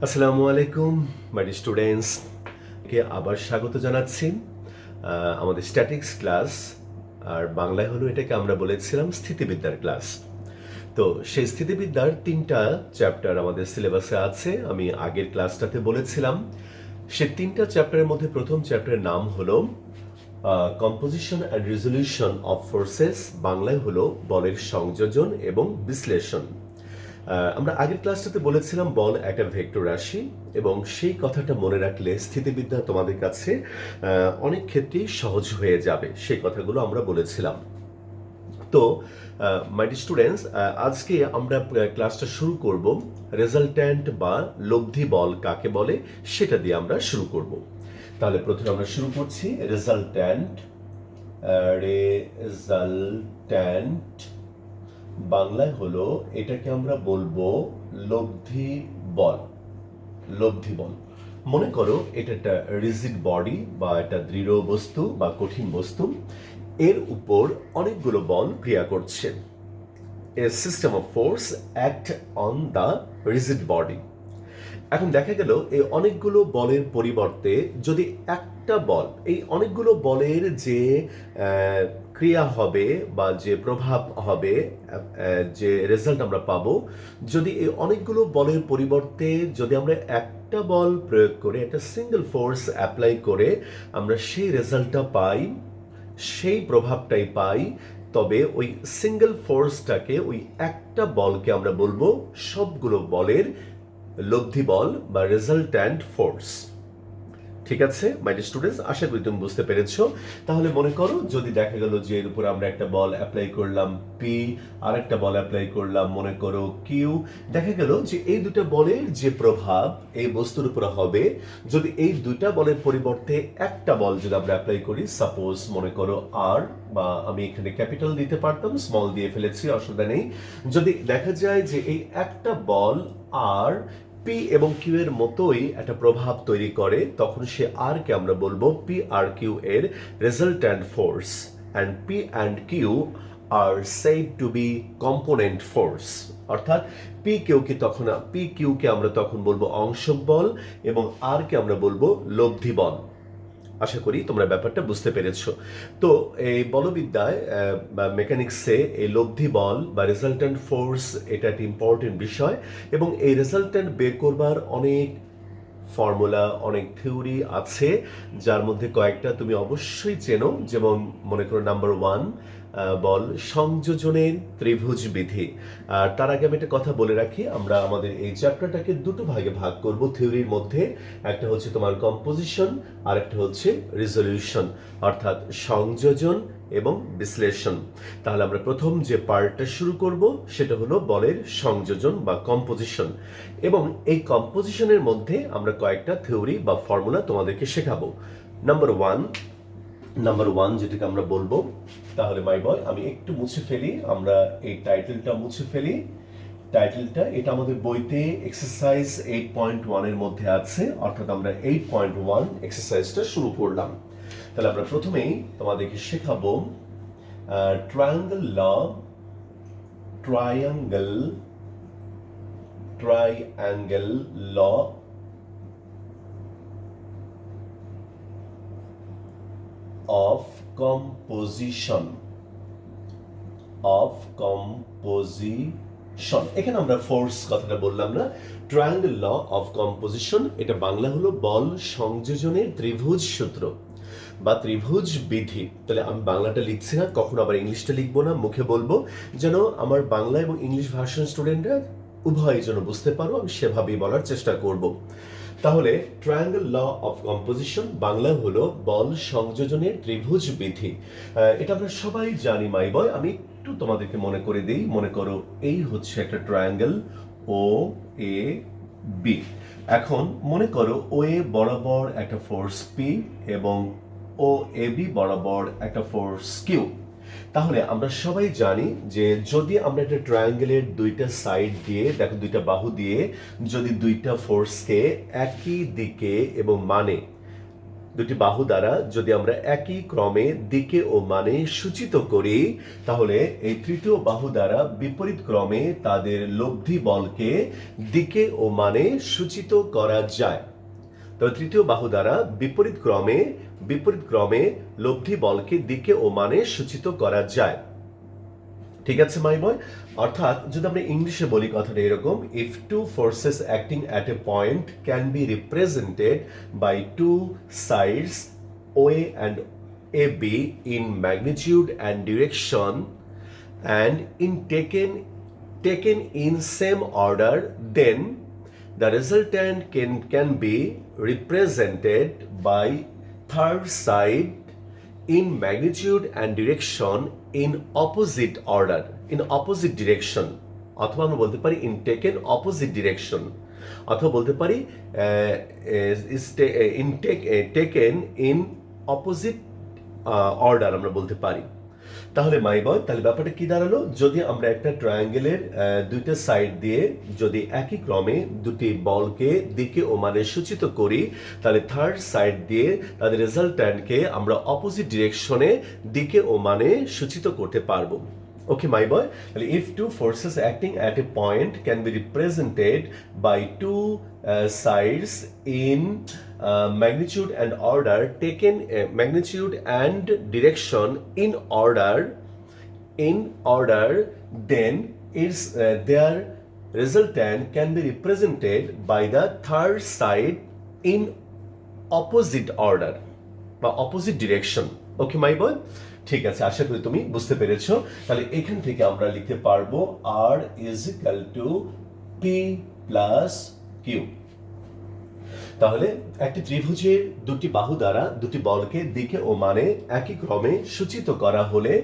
আসসালামু আলাইকুম my students কে আবার স্বাগত জানাচ্ছি আমাদের স্ট্যাটিক্স ক্লাস। আর বাংলায় হলো এটাকে আমরা বলেছিলাম স্থিতিবিদ্যার ক্লাস। তো সেই স্থিতিবিদ্যার 3টা চ্যাপ্টার আমাদের সিলেবাসে আছে। আমি আগের ক্লাসটাতে বলেছিলাম সে 3টা চ্যাপ্টারের মধ্যে প্রথম চ্যাপ্টারের নাম হলো composition and resolution of forces, বাংলায় হলো বলের সংযোজন এবং বিশ্লেষণ। আমরা আগের ক্লাসটাতে বলেছিলাম বল একটা ভেক্টর রাশি, এবং সেই কথাটা মনে রাখলে স্থিতিবিদ্যা তোমাদের কাছে অনেক ক্ষেত্রেই সহজ হয়ে যাবে। সেই কথাগুলো আমরা বলেছিলাম। তো মাই স্টুডেন্টস, আজকে আমরা ক্লাসটা শুরু করব রেজাল্ট্যান্ট বা লব্ধি বল কাকে বলে সেটা দিয়ে আমরা শুরু করব। তাহলে প্রথমে আমরা শুরু করছি রেজাল্ট্যান্ট। রেজাল্ট্যান্ট বাংলায় হলো এটাকে আমরা বলবো লব্ধি বল। লব্ধি বল, মনে করো এটা একটা রিজিড বডি বা একটা দৃঢ় বস্তু বা কঠিন বস্তু, এর উপর অনেকগুলো বল ক্রিয়া করছে। A system of force act on the rigid body. এখন দেখা গেল এই অনেকগুলো বলের পরিবর্তে যদি একটা বল, এই অনেকগুলো বলের যে ক্রিয়া হবে বা যে প্রভাব হবে, যে রেজাল্ট আমরা পাবো, যদি এই অনেকগুলো বলের পরিবর্তে যদি আমরা একটা বল প্রয়োগ করে একটা সিঙ্গেল ফোর্স অ্যাপ্লাই করে আমরা সেই রেজাল্টটা পাই, সেই প্রভাবটাই পাই, তবে ওই সিঙ্গেল ফোর্সটাকে, ওই একটা বলকে আমরা বলবো সবগুলো বলের লব্ধি বল বা রেজাল্ট্যান্ট ফোর্স। ঠিক আছে মাই স্টুডেন্টস, আশা করি তুমি বুঝতে পেরেছো। তাহলে মনে করো যদি দেখা গেল যে এর উপর আমরা একটা বল অ্যাপ্লাই করলাম পি, আর একটা বল অ্যাপ্লাই করলাম মনে করো কিউ, দেখা গেল যে এই দুটো বলের যে প্রভাব এই বস্তুর উপর হবে, যদি এই দুইটা বলের পরিবর্তে একটা বল যদি আমরা অ্যাপ্লাই করি, সাপোজ মনে করো আর, বা আমি এখানে ক্যাপিটাল দিতে পারতাম, স্মল দিয়ে ফেলেছি, অসুবিধা নেই। যদি দেখা যায় যে এই একটা বল আর পি এবং কিউ এর মতোই একটা প্রভাব তৈরি করে, তখন সে আর কে আমরা বলবো পি আর কিউ এর resultant force, and P and Q are said to be component force. অর্থাৎ পি কিউকে আমরা তখন বলবো অংশক বল এবং আর কে আমরা বলবো লব্ধি বল। আশা করি তোমরা ব্যাপারটা বুঝতে পেরেছো। তো এই বলবিদ্যায় বা মেকানিক্সে এই লব্ধি বল বা রেজাল্ট্যান্ট ফোর্স এটা একটা ইম্পর্টেন্ট বিষয়, এবং এই রেজাল্ট্যান্ট বের করবার অনেক ফর্মুলা, অনেক থিওরি আছে, যার মধ্যে কয়েকটা তুমি অবশ্যই চেনো। যেমন মনে করো নাম্বার 1 বল সংযোজনের ত্রিভুজ বিধি। আর তার আগে আমি একটা কথা বলে রাখি, আমরা আমাদের এই চ্যাপ্টারটাকে দুটো ভাগে ভাগ করব থিওরির মধ্যে। একটা হচ্ছে তোমার কম্পোজিশন, আর একটা হচ্ছে রেজলিউশন, অর্থাৎ সংযোজন এবং বিশ্লেষণ। তাহলে আমরা প্রথম যে পার্টটা শুরু করব সেটা হলো বলের সংযোজন বা কম্পোজিশন, এবং এই কম্পোজিশনের মধ্যে আমরা কয়েকটা থিওরি বা ফর্মুলা তোমাদেরকে শেখাবো। নাম্বার ওয়ান যেটাকে আমরা বলবো, তাহলে মাই বয় আমি একটু মুছে ফেলি, আমরা এই টাইটেলটা মুছে ফেলি। টাইটেলটা এটা আমাদের বইতে এক্সারসাইজ 8.1 এর মধ্যে আছে, অর্থাৎ আমরা 8.1 এক্সারসাইজটা শুরু করলাম। তাহলে আমরা প্রথমেই তোমাদেরকে শেখাবো triangle law, triangle law of composition, এখানে আমরা ফোর্স কথাটা বললাম না, ট্রায়াঙ্গেল ল অফ কম্পোজিশন, এটা বাংলা হলো বল সংযোজনের ত্রিভুজ সূত্র বা ত্রিভুজ বিধি। তাহলে আমি বাংলাটা লিখছি না, কখনো আবার ইংলিশটা লিখবো না, মুখে বলবো, যেন আমার বাংলা এবং ইংলিশ ভার্সন স্টুডেন্টরা উভয়ের জন্য বুঝতে পারো, আমি সেভাবেই বলার চেষ্টা করব। তাহলে triangle law of composition Bangla হলো বল সংযোজনের ত্রিভুজ বিধি। এটা আমরা সবাই জানি মাই বয়, আমি একটু তোমাদেরকে মনে করে দিই। মনে করো এই হচ্ছে একটা ট্রায়াঙ্গেল ও এ বি। এখন মনে করো ও এ বরাবর একটা ফোর্স পি এবং ও এ বি বরাবর একটা ফোর্স কিউ। তাহলে আমরা সবাই জানি যে যদি আমরা একটা ট্রায়াঙ্গেলের দুইটা সাইড দিয়ে, দেখো দুইটা বাহু দিয়ে যদি দুইটা ফোর্সকে একই দিকে এবং মানে দুটি বাহু দ্বারা যদি আমরা একই ক্রমে দিকে ও মানে সূচিত করি, তাহলে এই তৃতীয় বাহু দ্বারা বিপরীত ক্রমে তাদের লব্ধি বলকে দিকে ও মানে সূচিত করা যায়। তবে তৃতীয় বাহু দ্বারা বিপরীত ক্রমে লব্ধি বলকে দিকে ও মানে সূচিত করা যায়। ঠিক আছে মাই বয়? অর্থাৎ যদি আমরা ইংলিশে বলি কথাটা এরকম, if two forces acting at a point can be represented by two sides OA and AB in magnitude and direction and in taken in same order, then the resultant can be represented by third side in magnitude and direction in opposite order, in opposite direction, অথবা আমরা বলতে পারি in taken opposite direction, অথবা বলতে পারি taken in opposite order আমরা বলতে পারি। তাহলে মাই বয়, তাহলে ব্যাপারটা কি দাঁড়ালো, যদি আমরা একটা ট্রায়াঙ্গেলের দুইটা সাইড দিয়ে যদি একই ক্রমে দুটি বলকে দিকে ও মানে সূচিত করি, তাহলে থার্ড সাইড দিয়ে তাদের রেজাল্ট্যান্টকে আমরা অপোজিট ডিরেকশনে দিকে ও মানে সূচিত করতে পারবো। Okay, my boy. If two forces acting at a point can be represented by two sides in magnitude and order, taken magnitude and direction in order, then their resultant can be represented by the third side in opposite order বা opposite direction. Okay, my boy? ঠিক আছে, আশা করি তুমি বুঝতে পেরেছো। তাহলে এখান থেকে আমরা লিখতে পারবো R is equal to P plus Q। তাহলে একটি ত্রিভুজের দুটি বাহু দ্বারা দুটি বলকে দিকে ও মানে একই ক্রমে সূচিত করা হলে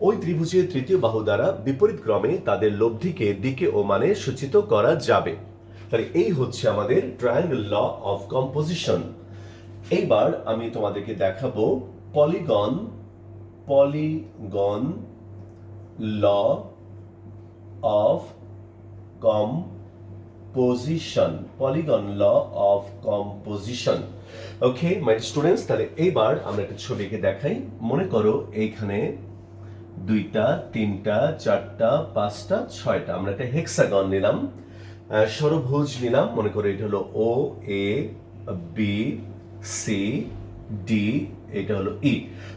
ওই ত্রিভুজের তৃতীয় বাহু দ্বারা বিপরীত ক্রমে তাদের লব্ধিকে দিকে ও মানে সূচিত করা যাবে। তাহলে এই হচ্ছে আমাদের ট্রায়াঙ্গেল ল অফ কম্পোজিশন। এইবার আমি তোমাদেরকে দেখাবো polygon law of composition, polygon law of composition. Okay my students, তাহলে এইবার আমরা একটা ছবিকে দেখাই। মনে করো এইখানে দুইটা, তিনটা, চারটা, পাঁচটা, ছয়টা, আমরা একটা হেক্সাগন নিলাম, ষড়ভুজ নিলাম। মনে করো এটা হলো ও, এ, বি, সি, ডি, এটা হলো ই।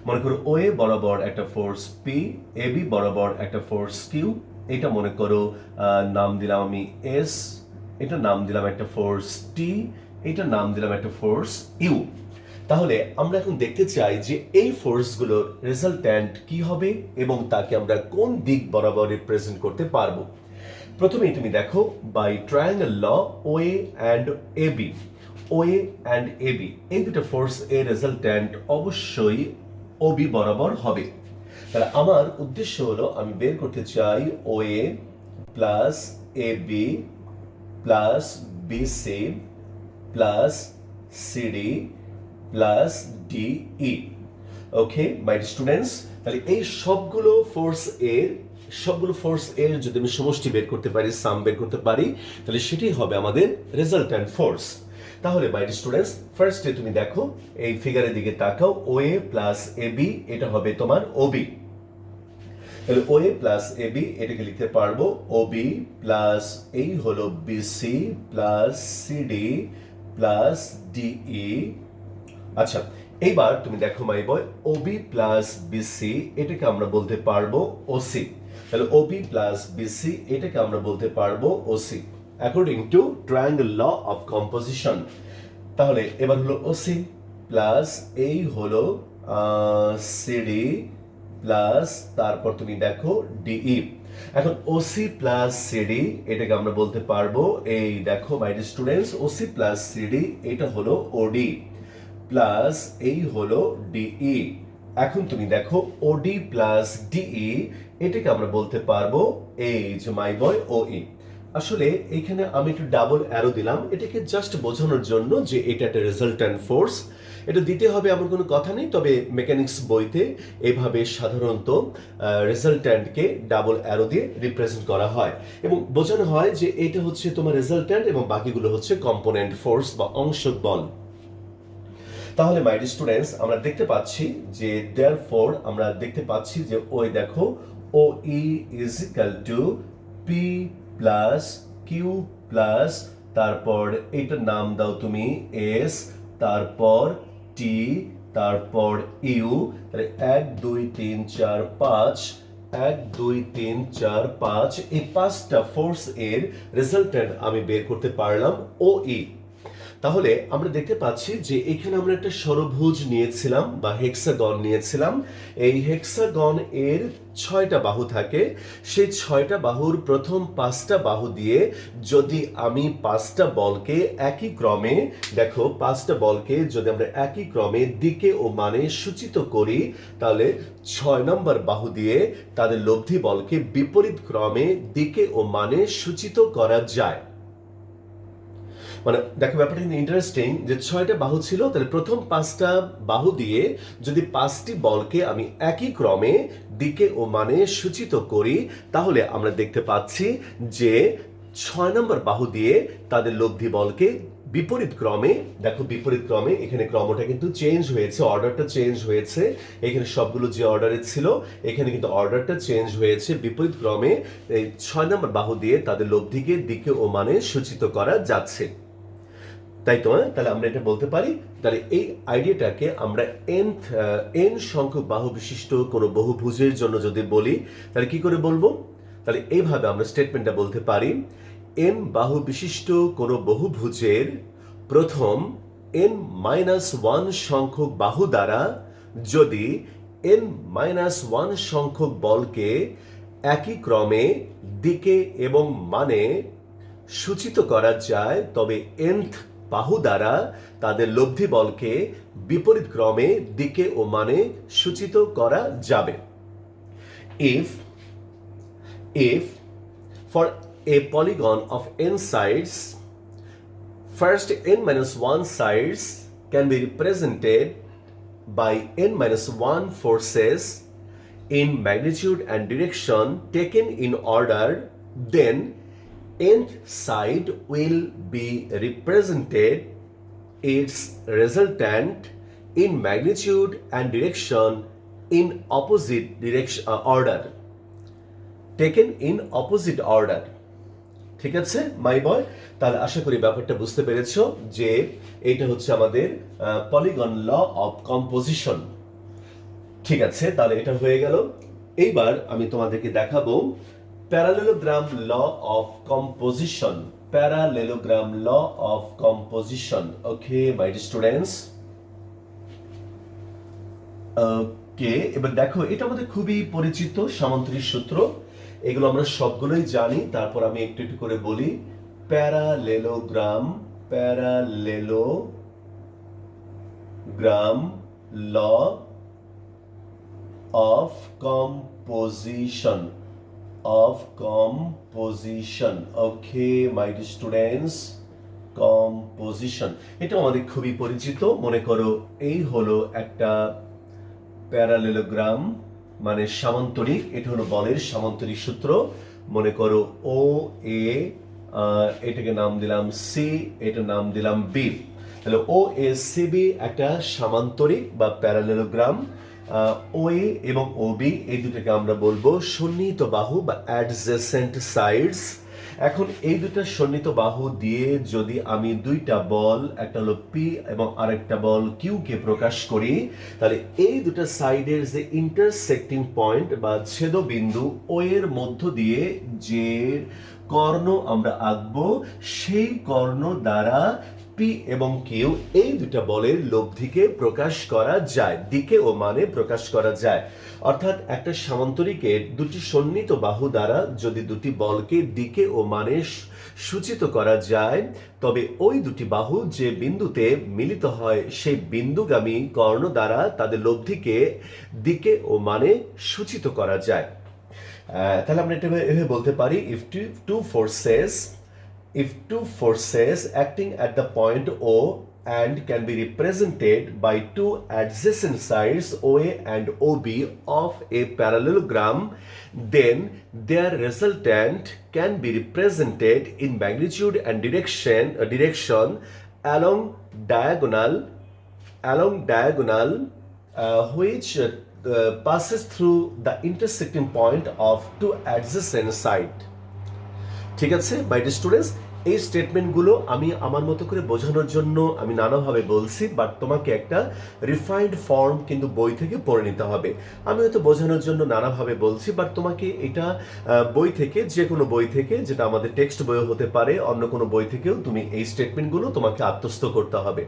মনে করো ও এ বরাবর একটা ফোর্স পি, এ বি বরাবর একটা ফোর্স কিউ, এটা মনে করো নাম দিলাম আমি এস, এটা নাম দিলাম একটা ফোর্স টি, এটা নাম দিলাম একটা ফোর্স ইউ। তাহলে আমরা এখন দেখতে চাই যে এই ফোর্সগুলোর রেজাল্ট্যান্ট কি হবে এবং তাকে আমরা কোন দিক বরাবর রিপ্রেজেন্ট করতে পারবো। প্রথমেই তুমি দেখো by triangle law O A and A B, OA and AB এই দুটো ফোর্স এর রেজাল্ট্যান্ট অবশ্যই OB বরাবর হবে। তাহলে আমার উদ্দেশ্য হলো আমি বের করতে চাই OA plus AB plus BC plus CD plus DE। Okay my students, তাহলে এই সবগুলো ফোর্স এর যদি আমি সমষ্টি বের করতে পারি, সাম বের করতে পারি, তাহলে সেটি হবে আমাদের রেজাল্ট্যান্ট ফোর্স। তাহলে মাই স্টুডেন্টস, ফার্স্টে তুমি দেখো এই ফিগারের দিকে তাকাও, OA প্লাস AB এটা হবে তোমার OB। তাহলে OA প্লাস AB এটাকে লিখতে পারবো OB প্লাস এই হলো BC plus CD plus DE। আচ্ছা, এইবার তুমি দেখো মাই বয় OB প্লাস BC এটাকে আমরা বলতে পারবো OC। তাহলে OB প্লাস BC এটাকে আমরা বলতে পারবো OC according to triangle law of composition. তাহলে এবার হলো OC প্লাস এই হলো CD প্লাস তারপর তুমি দেখো DE। এখন OC প্লাস CD এটাকে আমরা বলতে পারবো, এই দেখো my students, OC plus CD এটা হলো OD প্লাস এই হলো DE। এখন তুমি দেখো OD প্লাস DE এটাকে আমরা বলতে পারবো এই যে মাই বয় OE। আসলে এখানে আমি একটু ডাবল অ্যারো দিলাম এটাকে জাস্ট বোঝানোর জন্য যে এটা একটা রেজাল্ট্যান্ট ফোর্স। এটা দিতে হবে এমন কোনো কথা নেই, তবে মেকানিক্স বইতে এভাবে সাধারণত রেজাল্ট্যান্টকে ডাবল অ্যারো দিয়ে রিপ্রেজেন্ট করা হয় এবং বোঝানো হয় যে এটা হচ্ছে তোমার রেজাল্ট্যান্ট এবং বাকিগুলো হচ্ছে কম্পোনেন্ট ফোর্স বা অংশক বল। তাহলে মাই স্টুডেন্টস আমরা দেখতে পাচ্ছি যে দেয়ারফর আমরা দেখতে পাচ্ছি যে ওই দেখো ও ই is equal to P plus Q plus তারপর এটার নাম দাও তুমি এস, তারপর টি, তারপর ইউ। তাহলে 1 2 3 4 5, 1 2 3 4 5, এই 5টা ফোর্স এর রেজাল্টেন্ট আমি বের করতে পারলাম ও ই। তাহলে আমরা দেখতে পাচ্ছি যে এখানে আমরা একটা ষড়ভুজ নিয়েছিলাম বা হেক্সাগন নিয়েছিলাম। এই হেক্সাগন এর 6টা বাহু থাকে। সেই 6টা বাহুর প্রথম 5টা বাহু দিয়ে যদি আমি 5টা বলকে একই ক্রমে, দেখো 5টা বলকে যদি আমরা একই ক্রমে দিকে ও মানে সূচিত করি, তাহলে 6 নম্বর বাহু দিয়ে তাদের লব্ধি বলকে বিপরীত ক্রমে দিকে ও মানে সূচিত করা যায়। মানে দেখো ব্যাপারটা কিন্তু ইন্টারেস্টিং যে 6টা বাহু ছিল, তাহলে প্রথম 5টা বাহু দিয়ে যদি 5টি বলকে আমি একই ক্রমে দিকে ও মানে সূচিত করি, তাহলে আমরা দেখতে পাচ্ছি যে 6 নম্বর বাহু দিয়ে তাদের লব্ধি বলকে বিপরীত ক্রমে, দেখো বিপরীত ক্রমে, এখানে ক্রমটা কিন্তু চেঞ্জ হয়েছে, অর্ডারটা চেঞ্জ হয়েছে। এখানে সবগুলো যে অর্ডারে ছিল এখানে কিন্তু অর্ডারটা চেঞ্জ হয়েছে। বিপরীত ক্রমে এই 6 নম্বর বাহু দিয়ে তাদের লব্ধিকে দিকে ও মানে সূচিত করা যাচ্ছে, তাই তো? তাহলে আমরা এটা বলতে পারি। তাহলে এই আইডিয়াটাকে আমরা এন সংখ্যক বাহু বিশিষ্ট কোনো বহুভুজের জন্য যদি বলি, তাহলে কি করে বলবো? তাহলে এইভাবে আমরা স্টেটমেন্টটা বলতে পারি, এন বাহু বিশিষ্ট কোনো বহুভুজের প্রথম n-1 সংখ্যক বাহু দ্বারা যদি n-1 সংখ্যক বলকে একই ক্রমে দিকে এবং মানে সূচিত করা যায়, তবে nth বাহু দ্বারা তাদের লব্ধি বলকে বিপরীত ক্রমে দিকে ও মানে সূচিত করা যাবে। If for a polygon of n sides, first n-1 sides can be represented by n-1 forces in magnitude and direction taken in order, then nth side will be represented its resultant in magnitude and direction in opposite direction order, taken in opposite order। ঠিক আছে my বয়? তাহলে আশা করি ব্যাপারটা বুঝতে পেরেছো যে এইটা হচ্ছে আমাদের পলিগন ল অফ কম্পোজিশন। ঠিক আছে, তাহলে এটা হয়ে গেল। এইবার আমি তোমাদেরকে দেখাবো parallelogram law of composition, parallelogram law of composition। Okay my students, okay, এবার দেখো এটা আমাদের খুবই পরিচিত সামান্তরিক সূত্র, এগুলো আমরা সবগুলোই জানি। তারপর আমি একটু একটু করে বলি। parallelogram law of composition, okay my students, composition এটা আমাদের খুবই পরিচিত। মনে করো এই হলো একটা প্যারালেলোগ্রাম মানে সামান্তরিক, এটা হলো বলের সামান্তরিক সূত্র। মনে করো ও এ, এটাকে নাম দিলাম সি, এটার নাম দিলাম বি। তাহলে ও এ সি বি একটা সামান্তরিক বা প্যারালেলোগ্রাম। ও এ এবং ও বি এই দুটোকে আমরা বলবো সন্নিহিত বাহু বা অ্যাডজেসেন্ট সাইডস। এখন এই দুটো সন্নিহিত বাহু দিয়ে যদি আমি দুইটা বল, একটা হলো পি এবং আরেকটা বল কিউ কে প্রকাশ করি, তাহলে এই দুটো সাইডের যে ইন্টারসেক্টিং পয়েন্ট বা ছেদবিন্দু ও এর মধ্য দিয়ে যে কর্ণ আমরা আঁকবো, সেই কর্ণ দ্বারা পি এবং কিউ এই দুটা বলের লব্ধিকে প্রকাশ করা যায়, দিকে ও মানে প্রকাশ করা যায়। অর্থাৎ একটা সামান্তরিকের দুটি সন্নিহিত বাহু দ্বারা যদি দুটি বলকে দিকে ও মানে সূচিত করা যায়, তবে ওই দুটি বাহু যে বিন্দুতে মিলিত হয় সেই বিন্দুগামী কর্ণ দ্বারা তাদের লব্ধিকে দিকে ও মানে সূচিত করা যায়। তাহলে আমরা এটা এভাবে বলতে পারি, if two forces acting at the point O and can be represented by two adjacent sides OA and OB of a parallelogram, then their resultant can be represented in magnitude and direction along diagonal along diagonal which passes through the intersecting point of two adjacent side. ঠিক আছে মাই dear students, এই স্টেটমেন্টগুলো আমি আমার মতো করে বোঝানোর জন্য আমি নানাভাবে বলছি, বাট তোমাকে একটা রিফাইন্ড ফর্ম কিন্তু বই থেকে পড়ে নিতে হবে। আমি হয়তো বোঝানোর জন্য নানাভাবে বলছি, বাট তোমাকে এটা বই থেকে, যে কোনো বই থেকে, যেটা আমাদের টেক্সট বইও হতে পারে, অন্য কোনো বই থেকেও তুমি এই স্টেটমেন্টগুলো তোমাকে আত্মস্থ করতে হবে।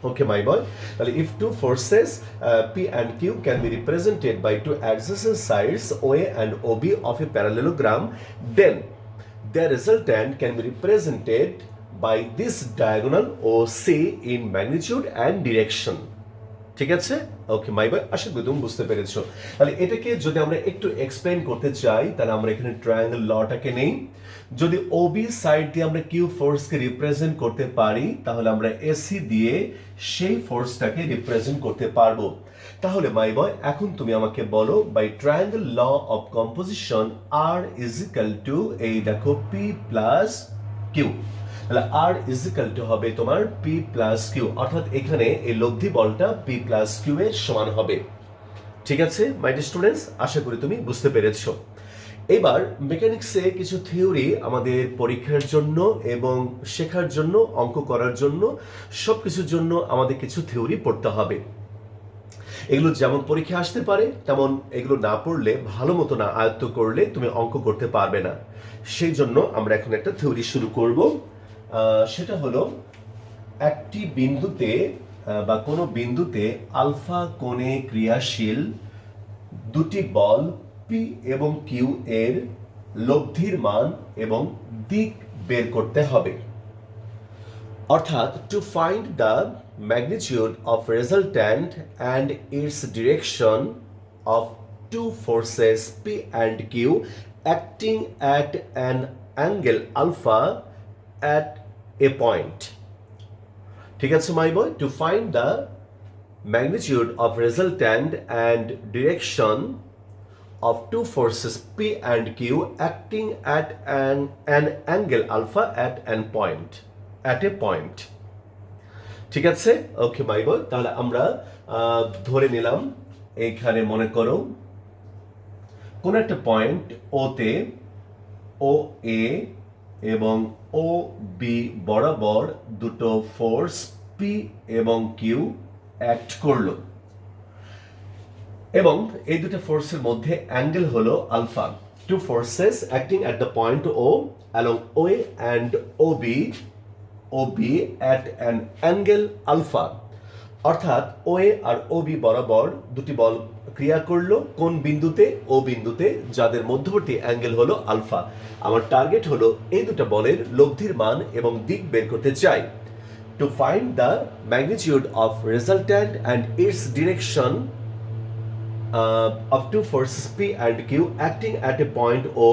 Okay, my boy. Well, if two forces P and Q can be represented by two adjacent sides OA and OB of a parallelogram, then their resultant can be represented by this diagonal OC in magnitude and direction. ঠিক আছে? ওকে মাই বয়, আশা করি তুমি বুঝতে পেরেছো। তাহলে এটাকে যদি আমরা একটু এক্সপ্লেইন করতে চাই, তাহলে আমরা এখানে ট্রায়াঙ্গেল লটাকে নেই। যদি ওবি সাইড দিয়ে আমরা কিউ ফোর্সকে রিপ্রেজেন্ট করতে পারি, তাহলে আমরা এসি দিয়ে সেই ফোর্সটাকে রিপ্রেজেন্ট করতে পারবো। তাহলে মাই বয়, এখন তুমি আমাকে বলো, by triangle law of composition R is equal to, এই দেখো, পি প্লাস কিউ। তাহলে আর ইজ ইকাল টু হবে তোমার পি প্লাস কিউ, অর্থাৎ এখানে এই লব্ধি বলটা পি প্লাস কিউ এর সমান হবে। ঠিক আছে মাই ডিয়ার স্টুডেন্টস, আশা করি তুমি বুঝতে পেরেছো। এবার মেকানিক্সে কিছু থিওরি আমাদের পরীক্ষার জন্য এবং শেখার জন্য, অঙ্ক করার জন্য, সব কিছুর জন্য আমাদের কিছু থিওরি পড়তে হবে। এগুলো যেমন পরীক্ষা আসতে পারে, তেমন এগুলো না পড়লে, ভালো মতো না আয়ত্ত করলে তুমি অঙ্ক করতে পারবে না। সেই জন্য আমরা এখন একটা থিওরি শুরু করব। সেটা হলো, একটি বিন্দুতে বা কোনো বিন্দুতে আলফা কোণে ক্রিয়াশীল দুটি বল পি এবং কিউ এর লব্ধির মান এবং দিক বের করতে হবে। অর্থাৎ to find the magnitude of resultant and its direction of two forces P and Q acting at an angle alpha at a point. ঠিক আছে my boy, to find the magnitude of resultant and direction of two forces P and Q acting at an angle alpha at a point. ঠিক আছে? ওকে মাই বয়, তাহলে আমরা ধরে নিলাম এইখানে মনে করো কোন একটা পয়েন্ট ওতে ও এ এবং ও বি বরাবর দুটো ফোর্স পি এবং কিউ অ্যাক্ট করলো, এবং এই দুটো ফোর্সের মধ্যে অ্যাঙ্গেল হলো alpha. Two forces acting at the point O along OA and OB at an angle alpha, অর্থাৎ ওএ আর ওবি বরাবর দুটি বল ক্রিয়া করলো কোন বিন্দুতে? ও বিন্দুতে, যাদের মধ্যবর্তী অ্যাঙ্গেল হলো আলফা। আমার টার্গেট হলো এই দুটো বলের লব্ধির মান এবং দিক বের করতে চাই। To find the magnitude of resultant and its direction of two forces P and Q acting at a point O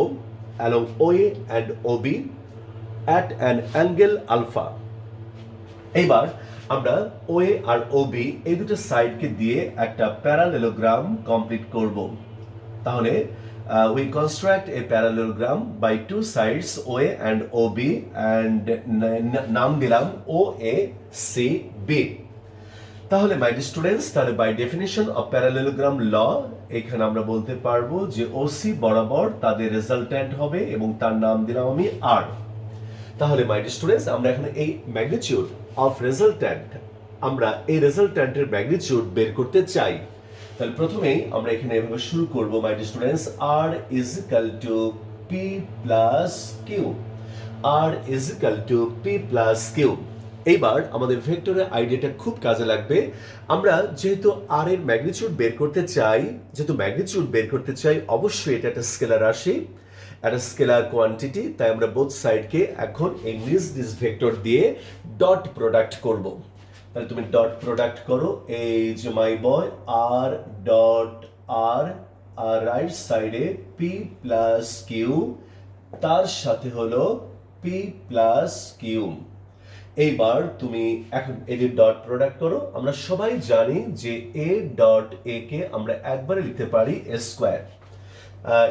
along OA and OB at an angle alpha. এবার আমরা OA আর OB এই দুটো সাইডকে দিয়ে একটা প্যারালেলোগ্রাম কমপ্লিট করব। তাহলে we construct a parallelogram by two sides OA and OB and নাম দিলাম OACB। তাহলে মাই ডিয়ার স্টুডেন্টস, তাহলে বাই ডেফিনিশন অফ প্যারালেলোগ্রাম ল, এখানে আমরা বলতে পারবো যে ওসি বরাবর তাদের রেজাল্ট্যান্ট হবে এবং তার নাম দিলাম আমি আর। তাহলে মাই ডিয়ার স্টুডেন্টস, আমরা এখানে এই ম্যাগনিটিউড অফ রেজাল্ট্যান্ট, আমরা এই রেজাল্ট্যান্টের ম্যাগনিটিউড বের করতে চাই। তাহলে প্রথমেই আমরা এখানে এভাবে শুরু করব, my dear students, R is equal to P plus Q, R is equal to P plus Q. এইবার আমাদের ভেক্টরের আইডিয়াটা খুব কাজে লাগবে। আমরা যেহেতু আর এর ম্যাগনিটিউড বের করতে চাই, অবশ্যই এটা একটা স্কেলার রাশি, একটা স্কেলার কোয়ান্টিটি, তাই আমরা বোথ সাইডকে এখন এই নিজ ভেক্টর দিয়ে ডট প্রোডাক্ট করব। তাহলে তুমি ডট প্রোডাক্ট করো, এই যে মাই বয় আর ডট আর, আর রাইট সাইডে পি প্লাস কিউ, তার সাথে হলো পি প্লাস কিউ। এইবার তুমি এখন এদের ডট প্রোডাক্ট করো। আমরা সবাই জানি যে এ ডট এ কে আমরা একবারে লিখতে পারি এ স্কোয়ার।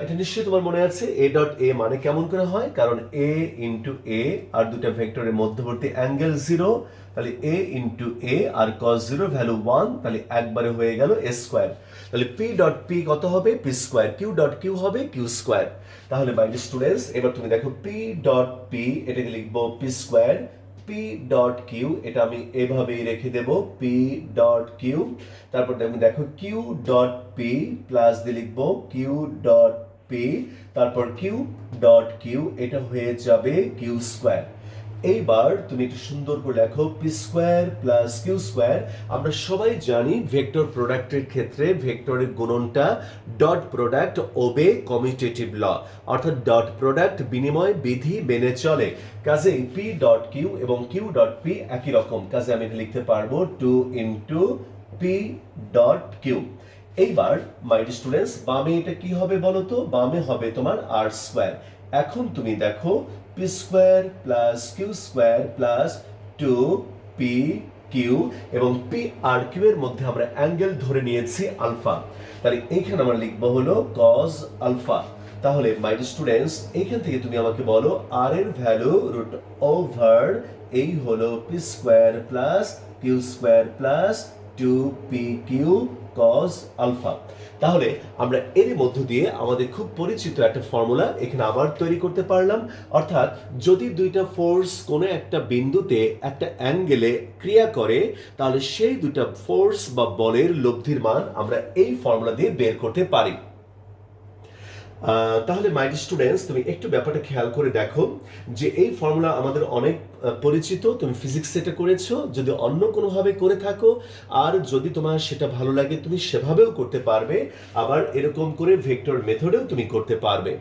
এটা নিশ্চয়ই তোমার মনে আছে এ ডট এ মানে কেমন করে হয়, কারণ এ ইন্টু এ আর দুটা ভেক্টরের মধ্যবর্তী অ্যাঙ্গেল 0, তাহলে এ ইন্টু এ আর কস 0 ভ্যালু 1, তাহলে একবারে হয়ে গেল এ স্কোয়ার। তাহলে পি ডট পি কত হবে, P square. Q dot Q হবে কিউ স্কোয়ার। তাহলে মাই স্টুডেন্টস এবার তুমি দেখো পি ডট পি এটাকে লিখবো P square, P dot Q এটা আমি এভাবেই রেখে দেব পি ডট কিউ। তারপর তুমি দেখো কিউ ডট পি প্লাস দিয়ে লিখবো কিউ ডট পি, তারপর কিউ ডট কিউ এটা হয়ে যাবে কিউ স্কোয়ার। এইবার তুমি একটু সুন্দর করে লেখো P square plus Q square. আমরা সবাই জানি ভেক্টর প্রোডাক্টের ক্ষেত্রে ভেক্টরের গুণনটা dot product obey commutative law, অর্থাৎ ডট প্রোডাক্ট বিনিময় বিধি মেনে চলে। কাজেই পি ডট কিউ এবং কিউ ডট পি একই রকম, কাজে আমি এটা লিখতে পারবো 2 ইন্টু পি ডট কিউ। এইবার মাই স্টুডেন্টস বামে এটা কি হবে বলো তো, বামে হবে তোমার আর স্কোয়ার। এখন তুমি দেখো P square plus Q square plus 2 P Q এবং পি আর কিউ এর মধ্যে আমরা অ্যাঙ্গেল ধরে নিয়েছি আলফা, তাহলে এইখানে আমরা লিখবো হলো কজ আলফা। তাহলে মাই স্টুডেন্টস এইখান থেকে তুমি আমাকে বলো আর এর ভ্যালু রুট ওভার এই হলো P square plus Q square plus 2 P Q cos alpha. তাহলে আমরা এর মধ্য দিয়ে আমাদের খুব পরিচিত একটা ফর্মুলা এখানে আবার তৈরি করতে পারলাম, অর্থাৎ যদি দুইটা ফোর্স কোনো একটা বিন্দুতে একটা অ্যাঙ্গেলে ক্রিয়া করে তাহলে সেই দুইটা ফোর্স বা বলের লব্ধির মান আমরা এই ফর্মুলা দিয়ে বের করতে পারি। তাহলে মাই স্টুডেন্টস তুমি একটু ব্যাপারটা খেয়াল করে দেখো যে এই ফর্মুলা আমাদের অনেক পরিচিত, তুমি ফিজিক্স এটা করেছো, যদি অন্য কোনোভাবে করে থাকো আর যদি তোমার সেটা ভালো লাগে তুমি সেভাবেও করতে পারবে, আবার এরকম করে ভেক্টর মেথডেও তুমি করতে পারবে।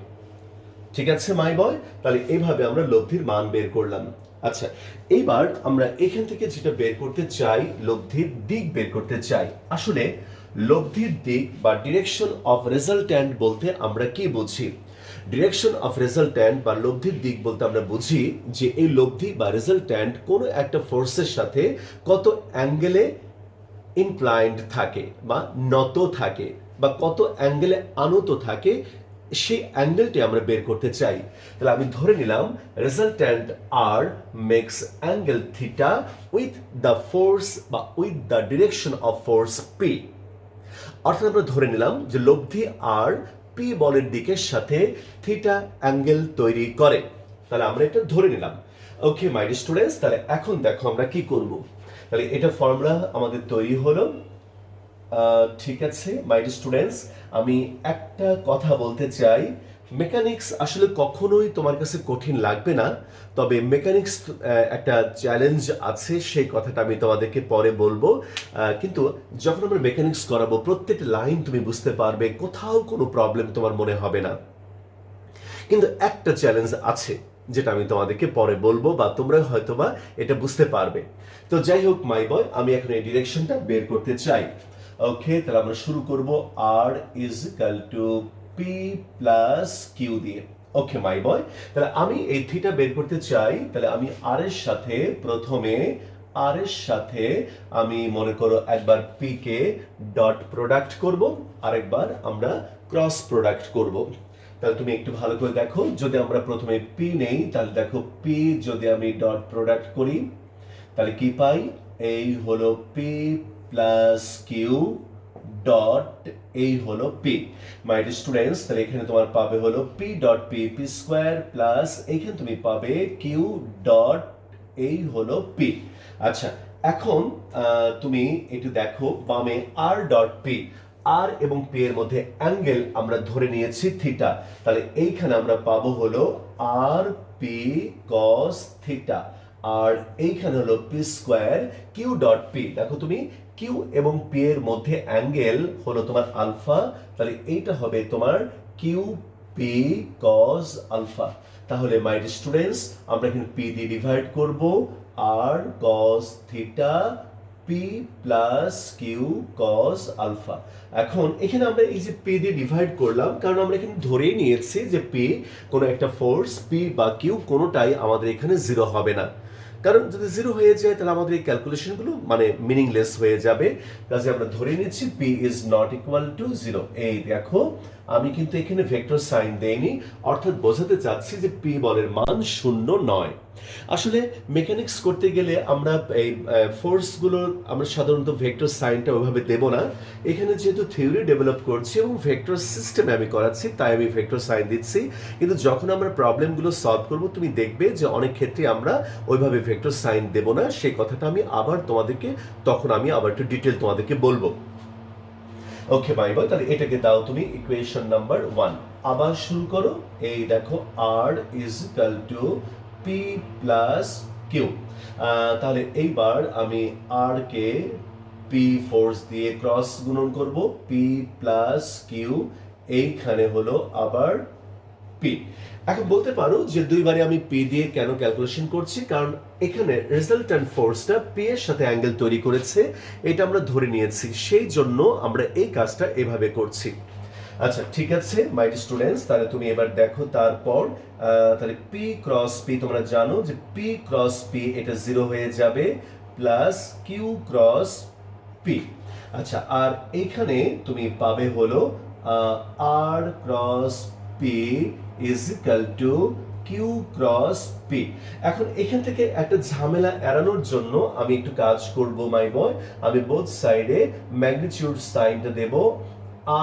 ঠিক আছে মাই বয়, তাহলে এইভাবে আমরা লব্ধির মান বের করলাম। আচ্ছা, এইবার আমরা এখান থেকে যেটা বের করতে চাই লব্ধির দিক বের করতে চাই। আসলে লব্ধির দিক বা ডিরেকশন অফ রেজাল্ট্যান্ট বলতে আমরা কি বুঝি? ডিরেকশন অফ রেজাল্ট্যান্ট বা লব্ধির দিক বলতে আমরা বুঝি যে এই লব্ধি বা রেজাল্ট্যান্ট কোনো একটা ফোর্সের সাথে কত অ্যাঙ্গেলে ইনক্লাইন্ড থাকে বা নত থাকে বা কত অ্যাঙ্গেলে আনত থাকে, সেই অ্যাঙ্গেলটি আমরা বের করতে চাই। তাহলে আমি ধরে নিলাম resultant R makes angle theta with the force বা with the direction of force P. অর্থাৎ আমরা ধরে নিলাম যে লব্ধি আর পি বলের দিকের সাথে থিটা অ্যাঙ্গেল তৈরি করে, তাহলে আমরা এটা ধরে নিলাম। ওকে মাই স্টুডেন্টস, তাহলে এখন দেখো আমরা কি করব। তাহলে এটা ফর্মুলা আমাদের তৈরি হলো। ঠিক আছে মাই স্টুডেন্টস, আমি একটা কথা বলতে চাই, মেকানিক্স আসলে কখনোই তোমার কাছে কঠিন লাগবে না, তবে মেকানিক্স একটা চ্যালেঞ্জ আছে, সেই কথাটা আমি তোমাদেরকে পরে বলবো। কিন্তু যখন আমরা মেকানিক্স করাবো প্রত্যেকটা লাইন তুমি বুঝতে পারবে, কোথাও কোনো প্রবলেম তোমার মনে হবে না। কিন্তু একটা চ্যালেঞ্জ আছে যেটা আমি তোমাদেরকে পরে বলবো বা তোমরা হয়তোবা এটা বুঝতে পারবে। তো যাই হোক মাই বয়, আমি এখন এই ডিরেকশনটা বের করতে চাই। ওকে, তাহলে আমরা শুরু করব R is equal to P plus Q দিয়ে। ওকে মাই বয়, তাহলে আমি এই থিটা বের করতে চাই, তাহলে আমি আর এর সাথে প্রথমে আর এর সাথে আমি মনে করো একবার পি কে ডট প্রোডাক্ট করব, আরেকবার আমরা ক্রস প্রোডাক্ট করব। তাহলে তুমি একটু ভালো করে দেখো, যদি আমরা প্রথমে পি নেই তাহলে দেখো পি যদি আমি ডট প্রোডাক্ট করি তাহলে কি পাই, এই হলো পি প্লাস কিউ ডট এই হলো পি। মাই স্টুডেন্টস, তাহলে এখানে তোমার পাবে হলো P dot P P square plus এইখানে তুমি পাবে কিউ ডট এই হলো পি। আচ্ছা, এখন তুমি একটু দেখো বামে আর ডট পি, আর এবং পি এর মধ্যে অ্যাঙ্গেল আমরা ধরে নিয়েছি থিটা, তাহলে এইখানে আমরা পাবো হলো আর পি কস থিটা, আর এইখানে হলো P square Q dot P. দেখো তুমি কিউ এবং পি এর মধ্যে অ্যাঙ্গেল হলো তোমার আলফা, তাহলে এইটা হবে তোমার কিউ পি কস আলফা। তাহলে মাই স্টুডেন্টস আমরা এখানে পি দিয়ে ডিভাইড করব, R cos theta P plus Q cos alpha. এখন এখানে আমরা এই যে পি দিয়ে ডিভাইড করলাম কারণ আমরা এখানে ধরেই নিয়েছি যে পি কোনো একটা ফোর্স, পি বা কিউ কোনোটাই আমাদের এখানে জিরো হবে না, কারণ যদি জিরো হয়ে যায় তাহলে আমাদের এই ক্যালকুলেশনগুলো মানে মিনিংলেস হয়ে যাবে। কাজে আমরা ধরে নিচ্ছি P is not equal to zero. এই দেখো আমি কিন্তু এখানে ভেক্টর সাইন দেইনি, অর্থাৎ বোঝাতে চাচ্ছি যে পি বলের মান 0 নয়। আসলে মেকানিক্স করতে গেলে আমরা এই ফোর্সগুলোর আমরা সাধারণত ভেক্টর সাইনটা ওইভাবে দেব না। এখানে যেহেতু থিওরি ডেভেলপ করছি এবং ভেক্টর সিস্টেমে আমি করাচ্ছি, তাই আমি ভেক্টর সাইন দিচ্ছি। কিন্তু যখন আমরা প্রবলেমগুলো সলভ করব, তুমি দেখবে যে অনেক ক্ষেত্রে আমরা ওইভাবে ভেক্টর সাইন দেব না। সেই কথাটা আমি আবার তোমাদেরকে তখন আমি আবার একটু ডিটেল তোমাদেরকে বলবো। ওকে বাই বাই, তাহলে এটাকে দাও তুমি ইকুয়েশন নাম্বার 1। আবার শুরু করো। এই দেখো R is equal to P plus Q. তাহলে এইবার আমি আর কে পি ফোর্স দিয়ে ক্রস গুণন করব, পি প্লাস কিউ, এইখানে হলো আবার পি। এখন বলতে পারো যে দুইবারে আমি পি দিয়ে কেন ক্যালকুলেশন করছি, কারণ এখানে রেজাল্ট্যান্ট ফোর্সটা পি এর সাথে অ্যাঙ্গেল তৈরি করেছে, এটা আমরা ধরে নিয়েছি, সেই জন্য আমরা এই কাজটা এভাবে করছি। আচ্ছা ঠিক আছে মাই স্টুডেন্টস, তাহলে তুমি এবার দেখো তারপর তাহলে পি ক্রস পি তোমরা জানো যে পি ক্রস পি এটা 0 হয়ে যাবে, প্লাস কিউ ক্রস পি। আচ্ছা আর এইখানে তুমি পাবে হলো R cross P is equal to Q cross P. এখন এখান থেকে একটা ঝামেলা এড়ানোর জন্য আমি একটু কাজ করব মাই বয়, আমি বোথ সাইডে ম্যাগনিটিউড সাইনটা দেব,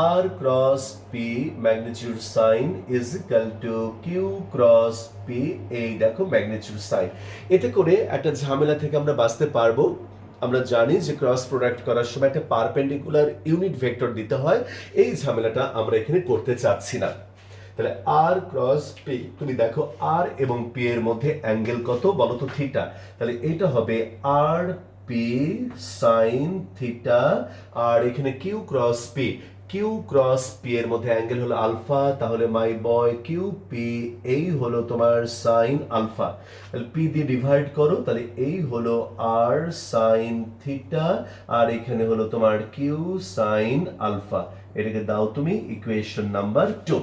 R cross P magnitude sine is equal to Q cross P. এই দেখো ম্যাগনিটিউড সাইন, এতে করে একটা ঝামেলা থেকে আমরা বাঁচতে পারবো। আমরা জানি যে ক্রস প্রোডাক্ট করার সময় একটা পারপেন্ডিকুলার ইউনিট ভেক্টর দিতে হয়, এই ঝামেলাটা আমরা এখানে করতে চাচ্ছি না। তাহলে আর ক্রস পি, তুমি দেখো আর এবং পি এর মধ্যে অ্যাঙ্গেল কত বলো তো, থিটা। তাহলে এটা হবে আর পি সাইন থিটা, আর এখানে Q cross P, Q cross P এর মধ্যে অ্যাঙ্গেল হলো আলফা, তাহলে মাই বয় কিউ পি এই হলো তোমার সাইন আলফা। তাহলে পি দিয়ে ডিভাইড করো, তাহলে এই হলো আর সাইন থিটা, আর এখানে হলো তোমার কিউ সাইন আলফা। এটাকে দাও তুমি ইকুয়েশন নাম্বার 2।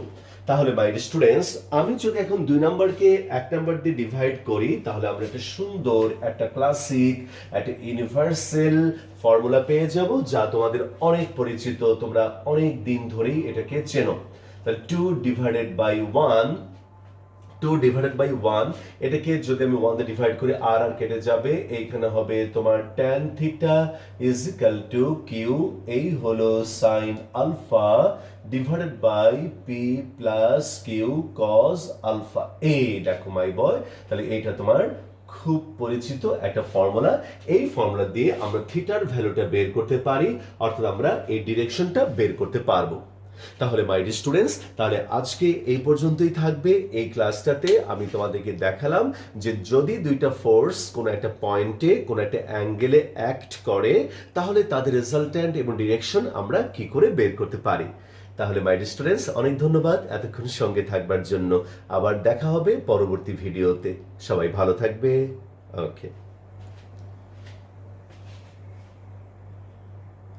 তাহলে মাই স্টুডেন্টস, আমি যদি এখন 2 নাম্বারকে 1 নাম্বার দিয়ে ডিভাইড করি, তাহলে আমরা একটা সুন্দর একটা ক্লাসিক একটা ইউনিভার্সাল ফর্মুলা পেয়ে যাব, যা তোমাদের অনেক পরিচিত, তোমরা অনেক দিন ধরেই এটাকে চেনো। তাহলে 2 ডিভাইডেড বাই 1, 2 ডিভাইডেড বাই 1, এটাকে যদি আমি 1 দিয়ে ডিভাইড করি আর আর কেটে যাবে, এইখানে হবে তোমার tan theta is equal to Q, এই হলো sine alpha divided by P plus Q cos alpha. এই দেখো মাই বয়, তাহলে এইটা তোমার খুব পরিচিত একটা ফর্মুলা। এই ফর্মুলা দিয়ে আমরা থিটার ভ্যালুটা বের করতে পারি, অর্থাৎ আমরা এই ডিরেকশনটা বের করতে পারবো। তাহলে মাই ডিয়ার স্টুডেন্টস, তাহলে আজকে এই পর্যন্তই থাকবে। এই ক্লাসটাতে আমি তোমাদেরকে দেখালাম যে যদি দুইটা ফোর্স কোনো একটা পয়েন্টে কোনো একটা অ্যাঙ্গেলে অ্যাক্ট করে, তাহলে তাদের রেজাল্ট্যান্ট এবং ডিরেকশন আমরা কি করে বের করতে পারি। তাহলে মাই ডিয়ার স্টুডেন্টস, অনেক ধন্যবাদ এতক্ষণ সঙ্গে থাকবার জন্য। আবার দেখা হবে পরবর্তী ভিডিওতে। সবাই ভালো থাকবে। ওকে।